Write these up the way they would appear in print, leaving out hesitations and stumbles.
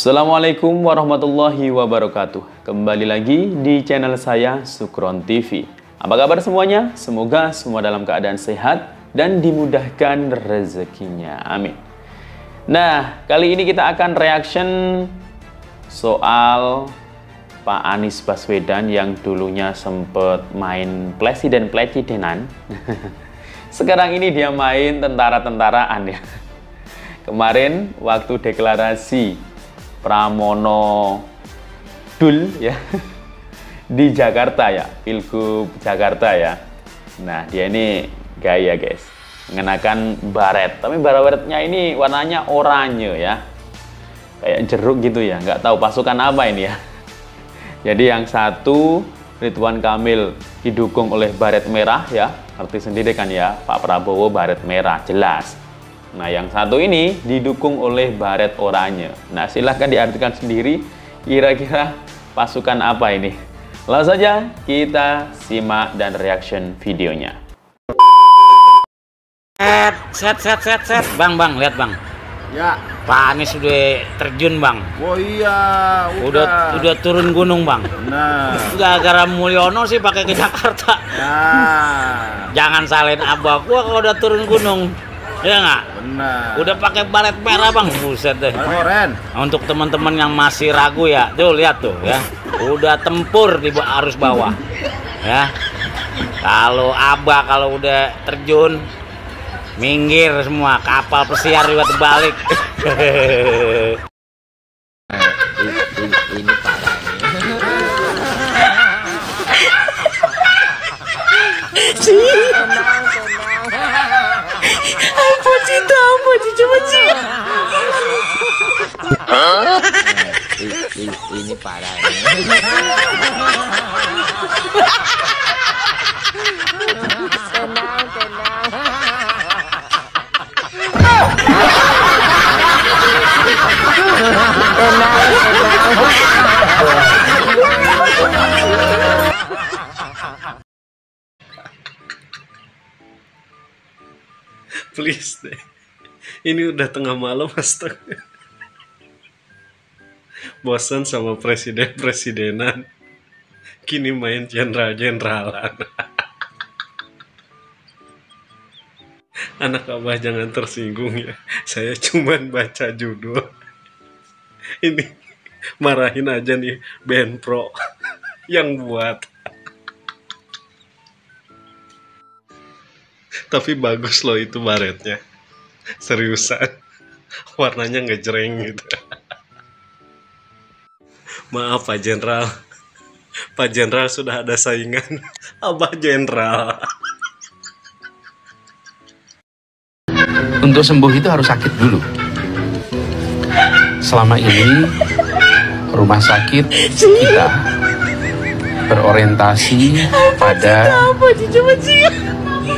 Assalamualaikum warahmatullahi wabarakatuh. Kembali lagi di channel saya Sukron TV. Apa kabar semuanya? Semoga semua dalam keadaan sehat dan dimudahkan rezekinya. Amin. Nah, kali ini kita akan reaction soal Pak Anies Baswedan yang dulunya sempat main presiden-presidenan. Sekarang ini dia main tentara-tentaraan ya. Kemarin waktu deklarasi Pramono Dul ya di Jakarta ya, Pilgub Jakarta ya. Nah, dia ini gaya guys, mengenakan baret, tapi baretnya ini warnanya oranye ya, kayak jeruk gitu ya, nggak tahu pasukan apa ini ya. Jadi yang satu Ridwan Kamil didukung oleh baret merah ya, ngerti sendiri kan ya, Pak Prabowo baret merah jelas. Nah, yang satu ini didukung oleh baret oranye. Nah, silahkan diartikan sendiri kira-kira pasukan apa ini. Langsung saja kita simak dan reaction videonya. Set. Bang, lihat bang. Ya. Pak Anies sudah terjun bang. Oh iya. Udah turun gunung bang. Nah. Gara-gara Mulyono sih pakai ke Jakarta. Nah. Jangan salin abah gua kalau udah turun gunung. Ya nggak? Benar. Udah pakai baret merah bang, buset deh. Keren. Nah, untuk teman-teman yang masih ragu ya, tuh lihat tuh ya, udah tempur di arus bawah, ya. Kalau abah kalau udah terjun, minggir semua, kapal pesiar juga terbalik. Ini parah ini parah Please deh. Ini udah tengah malam, astaga. Bosan sama presiden-presidenan. Kini main jenderal-jeneralan. Anak abah jangan tersinggung ya. Saya cuman baca judul. Ini marahin aja nih band pro yang buat. Tapi bagus loh itu baretnya. Seriusan. Warnanya ngejreng gitu. Maaf Pak Jenderal. Pak Jenderal sudah ada saingan. Abah Jenderal. Untuk sembuh itu harus sakit dulu. Selama ini rumah sakit kita berorientasi pada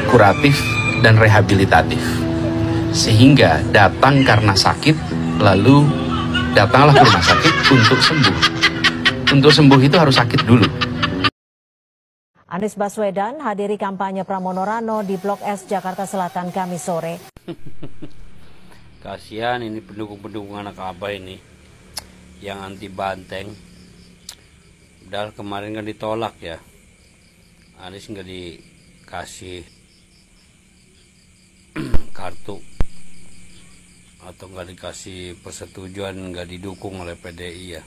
kuratif dan rehabilitatif, sehingga datang karena sakit lalu datanglah ke rumah sakit untuk sembuh. Untuk sembuh itu harus sakit dulu. Anies Baswedan hadiri kampanye Pramono Rano di Blok S Jakarta Selatan Kamis sore. Kasihan ini pendukung-pendukung anak abah ini yang anti banteng. Padahal kemarin kan ditolak ya. Anies nggak dikasih kartu atau nggak dikasih persetujuan, nggak didukung oleh PDI ya,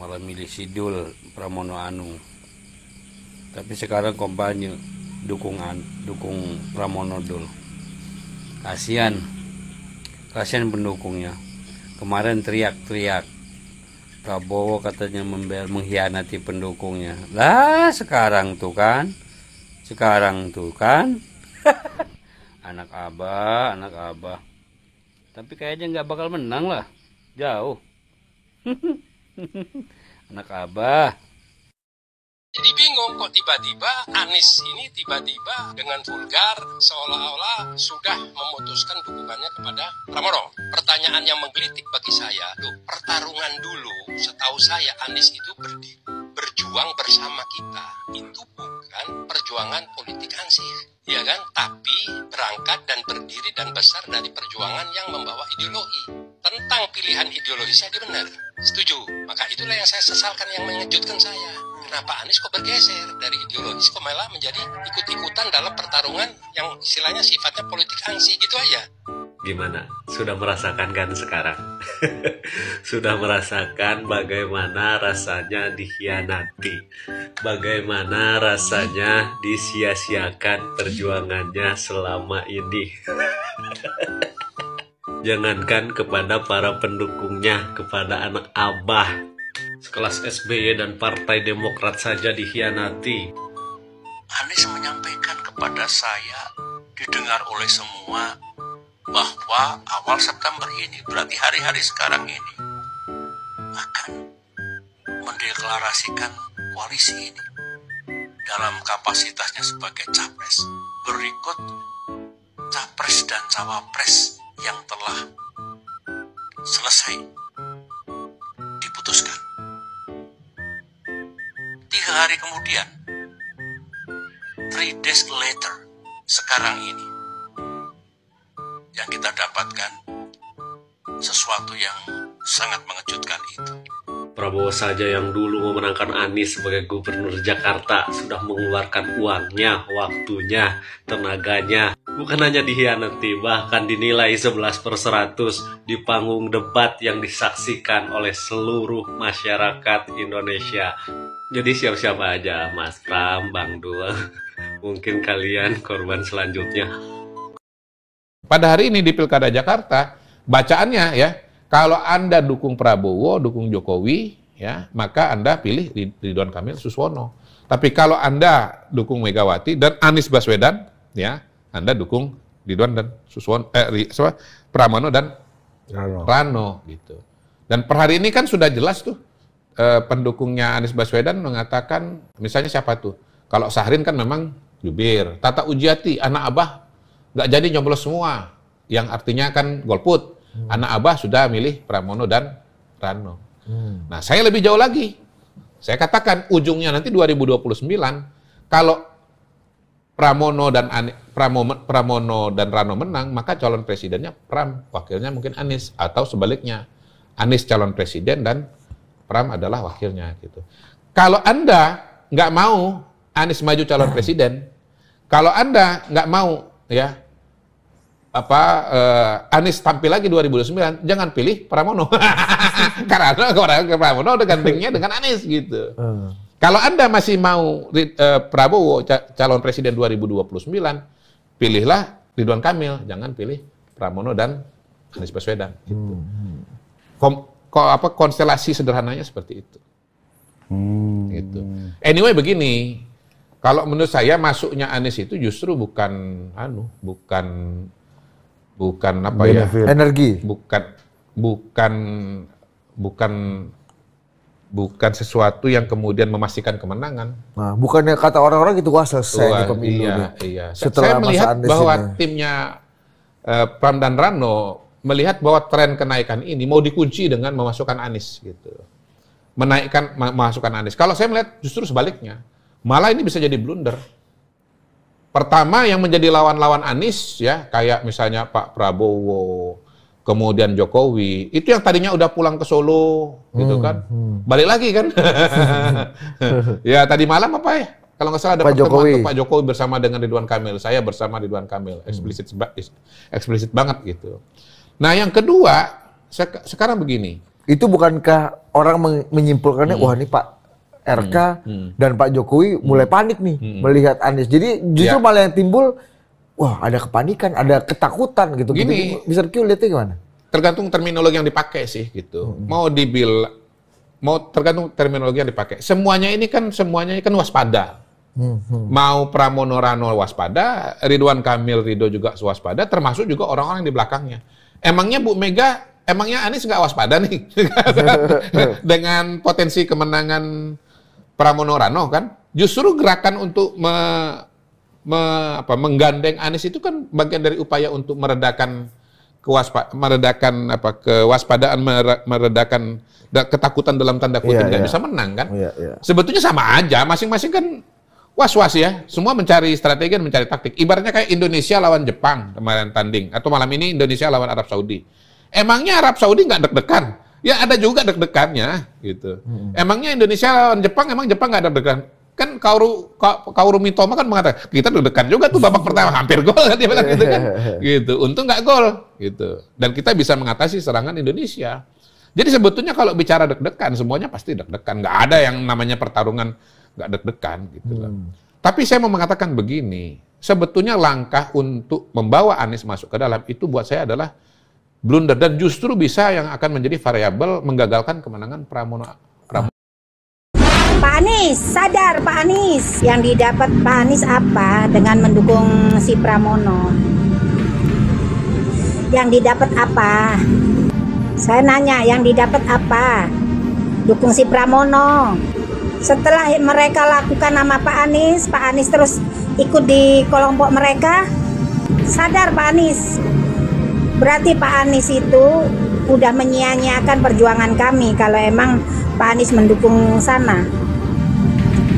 malah milih Sidul Pramono Anung. Tapi sekarang kampanye dukung Pramono Dul. Kasihan pendukungnya. Kemarin teriak-teriak Prabowo katanya mengkhianati pendukungnya. Lah sekarang tuh kan anak abah. Tapi kayaknya nggak bakal menang lah, jauh. Anak abah. Jadi bingung kok tiba-tiba Anies ini tiba-tiba dengan vulgar seolah-olah sudah memutuskan dukungannya kepada Pramono. Pertanyaan yang menggelitik bagi saya, pertarungan dulu setahu saya Anies itu berjuang bersama kita. Itu bukan perjuangan politik ansih, ya kan? Tapi berangkat dan berdiri dan besar dari perjuangan yang membawa ideologi. Tentang menang pilihan ideologis jadi benar. Setuju. Maka itulah yang saya sesalkan, yang mengejutkan saya. Kenapa Anies kok bergeser dari ideologis kok malah menjadi ikut-ikutan dalam pertarungan yang istilahnya sifatnya politik angsi gitu aja. Gimana? Sudah merasakan kan sekarang? Sudah merasakan bagaimana rasanya dikhianati, bagaimana rasanya disia-siakan perjuangannya selama ini. Jangankan kepada para pendukungnya, kepada anak abah sekelas SBY dan Partai Demokrat saja dikhianati. Anies menyampaikan kepada saya, didengar oleh semua, bahwa awal September ini, berarti hari-hari sekarang ini, akan mendeklarasikan koalisi ini dalam kapasitasnya sebagai capres. Berikut capres dan cawapres yang telah selesai diputuskan. 3 hari kemudian, 3 days later, sekarang ini, yang kita dapatkan sesuatu yang sangat mengejutkan itu. Prabowo saja yang dulu memenangkan Anies sebagai gubernur Jakarta sudah mengeluarkan uangnya, waktunya, tenaganya. Bukan hanya dikhianati, bahkan dinilai 11/100 di panggung debat yang disaksikan oleh seluruh masyarakat Indonesia. Jadi siap-siap aja Mas Pram, Bang Dul. Mungkin kalian korban selanjutnya. Pada hari ini di Pilkada Jakarta, bacaannya ya, kalau Anda dukung Prabowo, dukung Jokowi, ya, maka Anda pilih Ridwan Kamil Suswono. Tapi kalau Anda dukung Megawati dan Anies Baswedan, ya, Anda dukung Ridwan dan Suswono, Pramono dan Rano gitu. Dan per hari ini kan sudah jelas tuh, pendukungnya Anies Baswedan mengatakan, misalnya siapa tuh? Kalau Syahrin kan memang jubir, Tata Ujiati, anak Abah nggak jadi nyoblos semua, yang artinya kan golput. Anak Abah sudah milih Pramono dan Rano. Nah, saya lebih jauh lagi. Saya katakan ujungnya nanti 2029, kalau Pramono dan Rano menang, maka calon presidennya Pram, wakilnya mungkin Anies, atau sebaliknya, Anies calon presiden dan Pram adalah wakilnya gitu. Kalau Anda nggak mau Anies maju calon presiden, kalau Anda nggak mau ya Anies tampil lagi 2029, jangan pilih Pramono. Karena Pramono udah gandengnya dengan Anies gitu. Kalau Anda masih mau Prabowo calon presiden 2029, pilihlah Ridwan Kamil, jangan pilih Pramono dan Anies Baswedan gitu. Konstelasi sederhananya seperti itu. Gitu. Anyway begini, kalau menurut saya masuknya Anies itu justru bukan apa benefit. Ya? Energi. Bukan sesuatu yang kemudian memastikan kemenangan. Nah, bukannya kata orang-orang gitu, wah selesai di pemilu. Iya. Saya melihat bahwa timnya Pram dan Rano melihat bahwa tren kenaikan ini mau dikunci dengan memasukkan Anies gitu. Memasukkan Anies. Kalau saya melihat justru sebaliknya. Malah ini bisa jadi blunder. Pertama yang menjadi lawan-lawan Anies ya, kayak misalnya Pak Prabowo, kemudian Jokowi, itu yang tadinya udah pulang ke Solo gitu kan. Balik lagi kan. Ya tadi malam apa ya? Kalau nggak salah ada pertemuan Pak Jokowi bersama dengan Ridwan Kamil, saya bersama Ridwan Kamil, eksplisit banget gitu. Nah yang kedua, sekarang begini. Itu bukankah orang menyimpulkannya, wah ini Pak RK dan Pak Jokowi mulai panik nih melihat Anies. Jadi justru malah yang timbul, wah ada kepanikan, ada ketakutan gitu. Gini, Mr. Q lihatnya gimana? Tergantung terminologi yang dipakai sih gitu. Tergantung terminologi yang dipakai. Semuanya ini kan waspada. Mau Pramono Rano waspada, Ridwan Kamil Ridho juga waspada, termasuk juga orang-orang yang di belakangnya. Emangnya emangnya Anies nggak waspada nih dengan potensi kemenangan Pramono Rano kan? Justru gerakan untuk menggandeng Anies itu kan bagian dari upaya untuk meredakan kewaspadaan, meredakan ketakutan dalam tanda kutip nggak bisa menang kan? Sebetulnya sama aja, masing-masing kan was-was ya. Semua mencari strategi dan mencari taktik. Ibaratnya kayak Indonesia lawan Jepang kemarin tanding, atau malam ini Indonesia lawan Arab Saudi. Emangnya Arab Saudi nggak deg-degan? Ya ada juga deg-degannya gitu. Emangnya Indonesia lawan Jepang, emang Jepang nggak deg-degan? Kan Kaoru Mitoma kan mengatakan kita deg-degan juga tuh babak pertama hampir gol kan dia bilang gitu kan. Gitu. Untung nggak gol gitu. Dan kita bisa mengatasi serangan Indonesia. Jadi sebetulnya kalau bicara deg-degan semuanya pasti deg-degan. Nggak ada yang namanya pertarungan nggak deg-degan gitu loh. Tapi saya mau mengatakan begini, sebetulnya langkah untuk membawa Anies masuk ke dalam itu buat saya adalah blunder dan justru bisa yang akan menjadi variabel menggagalkan kemenangan Pramono. Pak Anies, sadar Pak Anies. Yang didapat Pak Anies apa dengan mendukung si Pramono? Yang didapat apa? Saya nanya, yang didapat apa? Dukung si Pramono. Setelah mereka lakukan nama Pak Anies terus ikut di kelompok mereka. Sadar Pak Anies. Berarti Pak Anies itu udah menyia-nyiakan perjuangan kami kalau emang Pak Anies mendukung sana.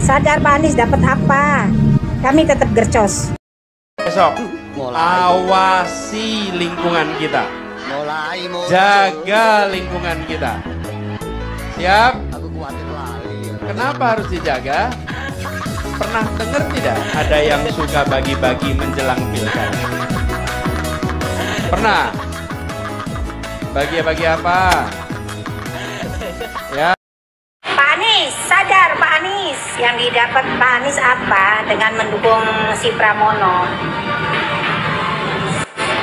Sadar Pak Anies dapat apa? Kami tetap gercos. Besok awasi lingkungan kita. Jaga lingkungan kita. Siap? Kenapa harus dijaga? Pernah dengar tidak ada yang suka bagi-bagi menjelang pilkada? Pernah? Bagi-bagi apa? Ya. Pak Anies, sadar Pak Anies. Yang didapat Pak Anies apa dengan mendukung si Pramono?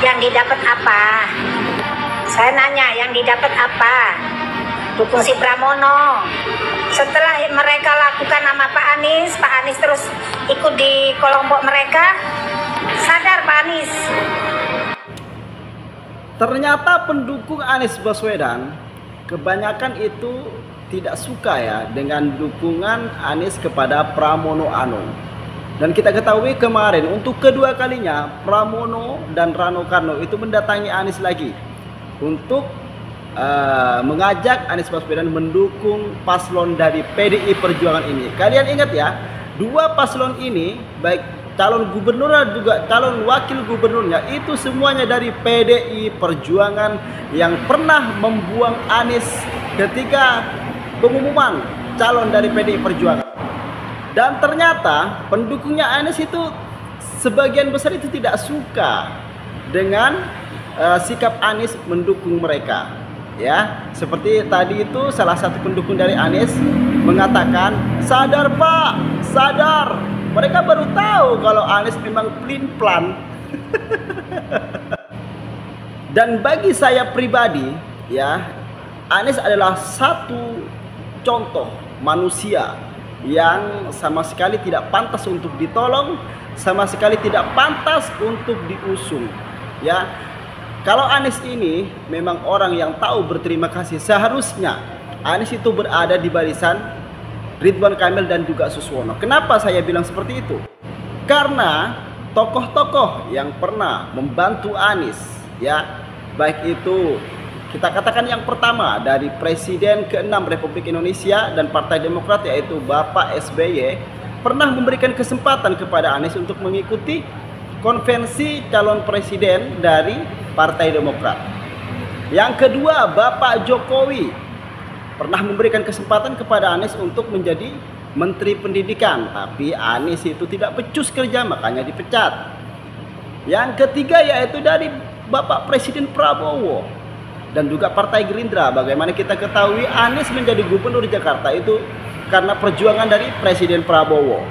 Yang didapat apa? Saya nanya, yang didapat apa? Dukung si Pramono. Setelah mereka lakukan nama Pak Anies terus ikut di kelompok mereka. Sadar Pak Anies. Ternyata pendukung Anies Baswedan kebanyakan itu tidak suka ya dengan dukungan Anies kepada Pramono Anung. Dan kita ketahui kemarin untuk kedua kalinya Pramono dan Rano Karno itu mendatangi Anies lagi untuk mengajak Anies Baswedan mendukung paslon dari PDI Perjuangan ini. Kalian ingat ya, dua paslon ini baik calon gubernur dan juga calon wakil gubernurnya itu semuanya dari PDI Perjuangan yang pernah membuang Anies ketika pengumuman calon dari PDI Perjuangan. Dan ternyata pendukungnya Anies itu sebagian besar itu tidak suka dengan sikap Anies mendukung mereka. Ya, seperti tadi itu salah satu pendukung dari Anies mengatakan, sadar Pak, sadar. Mereka baru tahu kalau Anies memang pelin-pelan. Dan bagi saya pribadi, ya, Anies adalah satu contoh manusia yang sama sekali tidak pantas untuk ditolong, sama sekali tidak pantas untuk diusung. Ya. Kalau Anies ini memang orang yang tahu berterima kasih, seharusnya Anies itu berada di barisan Ridwan Kamil dan juga Suswono. Kenapa saya bilang seperti itu? Karena tokoh-tokoh yang pernah membantu Anies, ya, baik itu kita katakan yang pertama dari Presiden ke-6 Republik Indonesia dan Partai Demokrat yaitu Bapak SBY, pernah memberikan kesempatan kepada Anies untuk mengikuti konvensi calon presiden dari Partai Demokrat. Yang kedua, Bapak Jokowi pernah memberikan kesempatan kepada Anies untuk menjadi Menteri Pendidikan, tapi Anies itu tidak becus kerja, makanya dipecat. Yang ketiga yaitu dari Bapak Presiden Prabowo dan juga Partai Gerindra. Bagaimana kita ketahui Anies menjadi Gubernur Jakarta itu karena perjuangan dari Presiden Prabowo.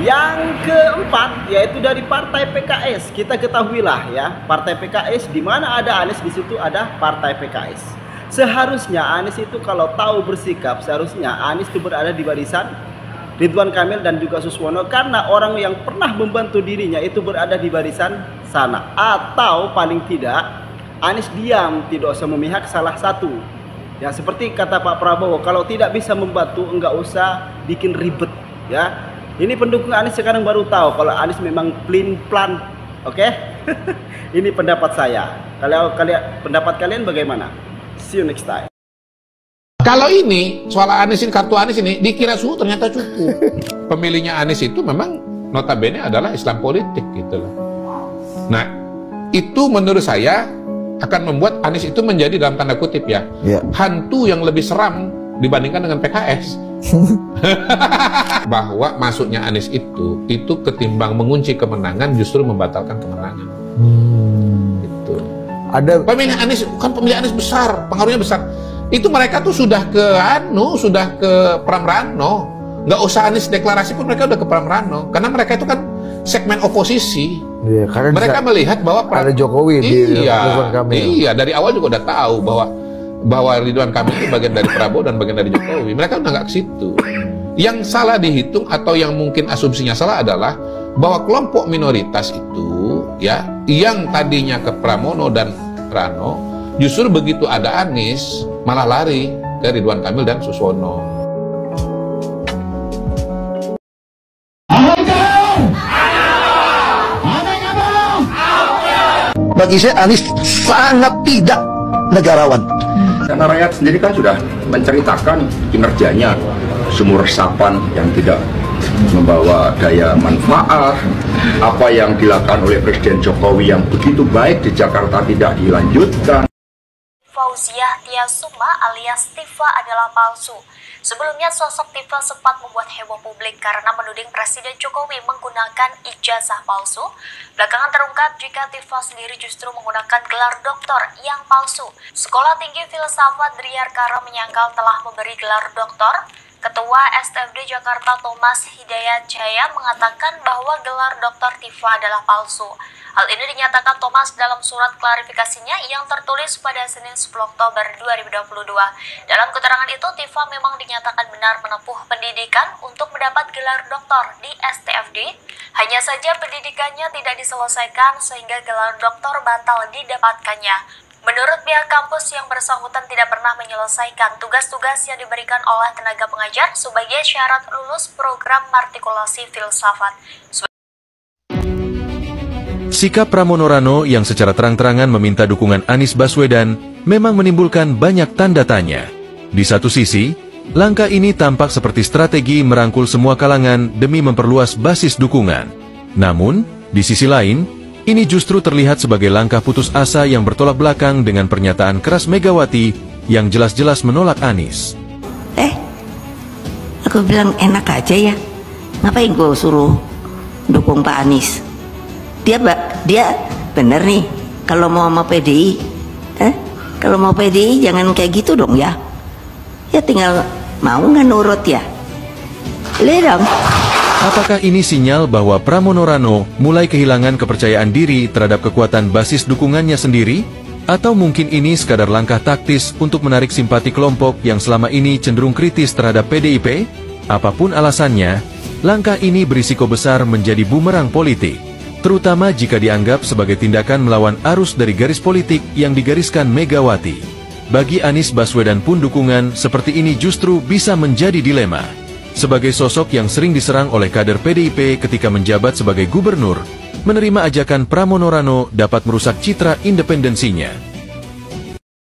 Yang keempat yaitu dari Partai PKS. Kita ketahuilah ya, Partai PKS di mana ada Anies di situ ada Partai PKS. Seharusnya Anies itu kalau tahu bersikap, seharusnya Anies itu berada di barisan Ridwan Kamil dan juga Suswono karena orang yang pernah membantu dirinya itu berada di barisan sana. Atau paling tidak Anies diam, tidak usah memihak salah satu. Ya seperti kata Pak Prabowo, kalau tidak bisa membantu enggak usah bikin ribet ya. Ini pendukung Anies sekarang baru tahu kalau Anies memang pelin-pelan. Oke? Ini pendapat saya. Kalau pendapat kalian bagaimana? See you next time. Kalau ini soal Anies ini, kartu Anies ini dikira ternyata cukup. Pemilihnya Anies itu memang notabene adalah Islam politik gitu loh. Nah, itu menurut saya akan membuat Anies itu menjadi dalam tanda kutip ya, hantu yang lebih seram dibandingkan dengan PKS. Bahwa masuknya Anies itu ketimbang mengunci kemenangan justru membatalkan kemenangan. Itu. Ada pemilih Anies, kan pemilih Anies besar, pengaruhnya besar. Itu mereka tuh sudah ke Pramrano. Nggak usah Anies deklarasi pun mereka udah ke Pramrano, karena mereka itu kan segmen oposisi. Iya, karena mereka melihat bahwa ada Jokowi di Ridwan Kamil. Iya, dari awal juga udah tahu bahwa Ridwan Kamil itu bagian dari Prabowo dan bagian dari Jokowi. Mereka udah nggak ke situ. Yang salah dihitung atau yang mungkin asumsinya salah adalah bahwa kelompok minoritas itu ya, yang tadinya ke Pramono dan Rano, justru begitu ada Anies malah lari ke Ridwan Kamil dan Suswono. Bagi saya Anies sangat tidak negarawan. Karena rakyat sendiri kan sudah menceritakan kinerjanya, sumur resapan yang tidak membawa daya manfaat, apa yang dilakukan oleh Presiden Jokowi yang begitu baik di Jakarta tidak dilanjutkan. Fauziah Tiasuma alias Tifa adalah palsu. Sebelumnya sosok Tifa sempat membuat heboh publik karena menuding Presiden Jokowi menggunakan ijazah palsu. Belakangan terungkap jika Tifa sendiri justru menggunakan gelar doktor yang palsu. Sekolah Tinggi Filsafat Driarkara menyangkal telah memberi gelar doktor. Ketua STFD Jakarta Thomas Hidayat Jaya mengatakan bahwa gelar doktor Tifa adalah palsu. Hal ini dinyatakan Thomas dalam surat klarifikasinya yang tertulis pada Senin 10 Oktober 2022. Dalam keterangan itu, Tifa memang dinyatakan benar menempuh pendidikan untuk mendapat gelar doktor di STFD. Hanya saja pendidikannya tidak diselesaikan sehingga gelar doktor batal didapatkannya. Menurut pihak kampus, yang bersangkutan tidak pernah menyelesaikan tugas-tugas yang diberikan oleh tenaga pengajar sebagai syarat lulus program matrikulasi filsafat. Sikap Pramono Rano yang secara terang-terangan meminta dukungan Anies Baswedan memang menimbulkan banyak tanda tanya. Di satu sisi, langkah ini tampak seperti strategi merangkul semua kalangan demi memperluas basis dukungan. Namun, di sisi lain, ini justru terlihat sebagai langkah putus asa yang bertolak belakang dengan pernyataan keras Megawati yang jelas-jelas menolak Anies. Aku bilang enak aja ya, ngapain gue suruh dukung Pak Anies? Dia bener nih, kalau mau sama PDI, kalau mau PDI jangan kayak gitu dong ya. Ya tinggal mau nggak nurut ya. Lihat dong. Apakah ini sinyal bahwa Pramono Rano mulai kehilangan kepercayaan diri terhadap kekuatan basis dukungannya sendiri? Atau mungkin ini sekadar langkah taktis untuk menarik simpati kelompok yang selama ini cenderung kritis terhadap PDIP? Apapun alasannya, langkah ini berisiko besar menjadi bumerang politik, terutama jika dianggap sebagai tindakan melawan arus dari garis politik yang digariskan Megawati. Bagi Anies Baswedan pun dukungan seperti ini justru bisa menjadi dilema. Sebagai sosok yang sering diserang oleh kader PDIP ketika menjabat sebagai gubernur, menerima ajakan Pramono Rano dapat merusak citra independensinya.